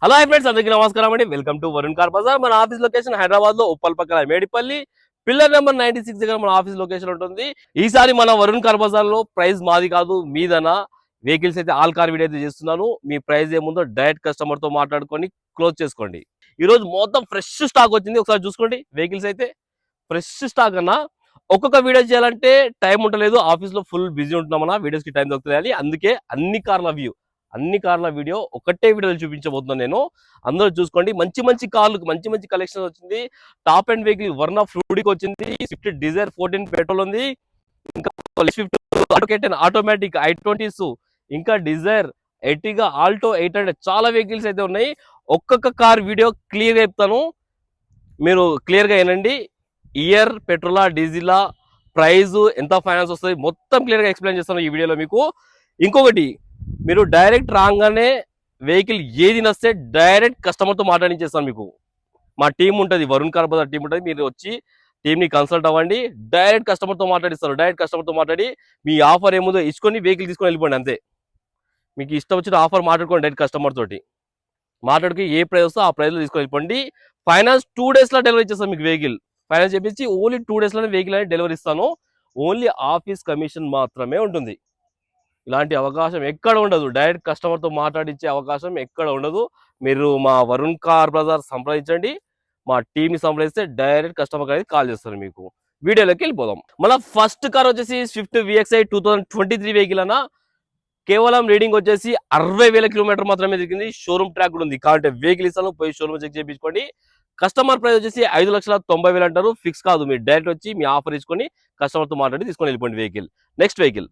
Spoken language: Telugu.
హలో హై ఫ్రెండ్స్, అందరికీ నమస్కారం అండి. Welcome to Varun car bazaar. మన ఆఫీస్ లొకేషన్ హైదరాబాద్ లో ఉప్పల్ పక్కన మేడిపల్లి పిల్లర్ నెంబర్ 96 దగ్గర మన ఆఫీస్ లొకేషన్ ఉంటుంది. ఈసారి మన వరుణ్ కార్ బజార్ లో ప్రైస్ మాది కాదు మీదనా వెహికల్స్ అయితే ఆల్ కార్ వీడియో అయితే చేస్తున్నాను. మీ ప్రైస్ ఏముందో డైరెక్ట్ కస్టమర్ తో మాట్లాడుకొని క్లోజ్ చేసుకోండి. ఈ రోజు మొత్తం ఫ్రెష్ స్టాక్ వచ్చింది, ఒకసారి చూసుకోండి. వెహికల్స్ అయితే ఫ్రెష్ స్టాక్ అన్న. ఒక్కొక్క వీడియో చేయాలంటే టైం ఉండలేదు, ఆఫీస్ లో ఫుల్ బిజీ ఉంటున్నామన్నా, వీడియోస్ కి టైం దొరుకుతుంది. అందుకే అన్ని కార్ల వీడియో ఒకటే వీడియోలో చూపించబోతున్నాను నేను. అందరూ చూసుకోండి. మంచి మంచి కార్లు, మంచి మంచి కలెక్షన్ వచ్చింది. Top and vehicle Verna fluidic వచ్చింది. స్విఫ్ట్ డిజైర్ 14 పెట్రోల్ ఉంది. ఇంకా స్విఫ్ట్ ఆటోమేటిక్ i20s, ఇంకా డిజైర్, ఎర్టిగా, ఆల్టో 800 చాలా వెహికల్స్ అయితే ఉన్నాయి. ఒక్కొక్క కార్ వీడియో క్లియర్ గా చెప్తాను, మీరు క్లియర్ గా వినండి. ఇయర్, పెట్రోలా, డీజిలా, ప్రైస్ ఎంత, ఫైనాన్స్ వస్తుంది, మొత్తం క్లియర్ గా ఎక్స్ప్లెయిన్ చేస్తాను ఈ వీడియోలో మీకు. ఇంకొకటి, మీరు డైరెక్ట్ రాగానే వెహికల్ ఏది నస్తే డైరెక్ట్ కస్టమర్ తో మాట్లాడించేస్తాను మీకు. మా టీం ఉంటుంది, వరుణ్ కార్ బజార్ టీం ఉంటుంది. మీరు వచ్చి టీంని కన్సల్ట్ అవ్వండి, డైరెక్ట్ కస్టమర్ తో మాట్లాడిస్తారు. డైరెక్ట్ కస్టమర్ తో మాట్లాడి మీ ఆఫర్ ఏముందో ఇచ్చుకొని వెహికల్ తీసుకొని వెళ్ళిపోండి అంతే. మీకు ఇష్టం వచ్చిన ఆఫర్ మాట్లాడుకోండి, డైరెక్ట్ కస్టమర్ తోటి మాట్లాడుకు ఏ ప్రైస్ వస్తుందో ఆ ప్రైస్ లో తీసుకొని వెళ్ళిపోండి. ఫైనాన్స్ 2 days లో డెలివరీ ఇచ్చేస్తాను మీకు. వెహికల్ ఫైనాన్స్ చేపించి ఓన్లీ 2 days లోనే వెహికల్ అనేది డెలివరీ ఇస్తాను. ఓన్లీ ఆఫీస్ కమిషన్ మాత్రమే ఉంటుంది. ఇలాంటి అవకాశం ఎక్కడ ఉండదు. డైరెక్ట్ కస్టమర్ తో మాట్లాడించే అవకాశం ఎక్కడ ఉండదు. మీరు మా వరుణ్ కార్ బజార్ సంప్రదించండి, మా టీమ్ ని సంప్రదిస్తే డైరెక్ట్ కస్టమర్ అనేది కాల్ చేస్తారు మీకు. వీడియోలోకి వెళ్ళిపోదాం. మన ఫస్ట్ కార్ వచ్చేసి స్విఫ్ట్ విఎక్స్ఐ 2023 వెహికల్ అన్న. కేవలం రీడింగ్ వచ్చేసి 60,000 కిలోమీటర్ మాత్రమే తిరిగింది. షోరూమ్ ట్రాక్ కూడా ఉంది, కాబట్టి వెహికల్ ఇస్తాను, పోయి షోరూమ్ చెక్ చేయించుకోండి. కస్టమర్ ప్రైస్ వచ్చేసి 5,90,000 అంటారు. ఫిక్స్ కాదు, మీరు డైరెక్ట్ వచ్చి మీ ఆఫర్ ఇచ్చుకొని కస్టమర్ తో మాట్లాడి తీసుకొని వెళ్ళిపోండి వెహికల్. Next vehicle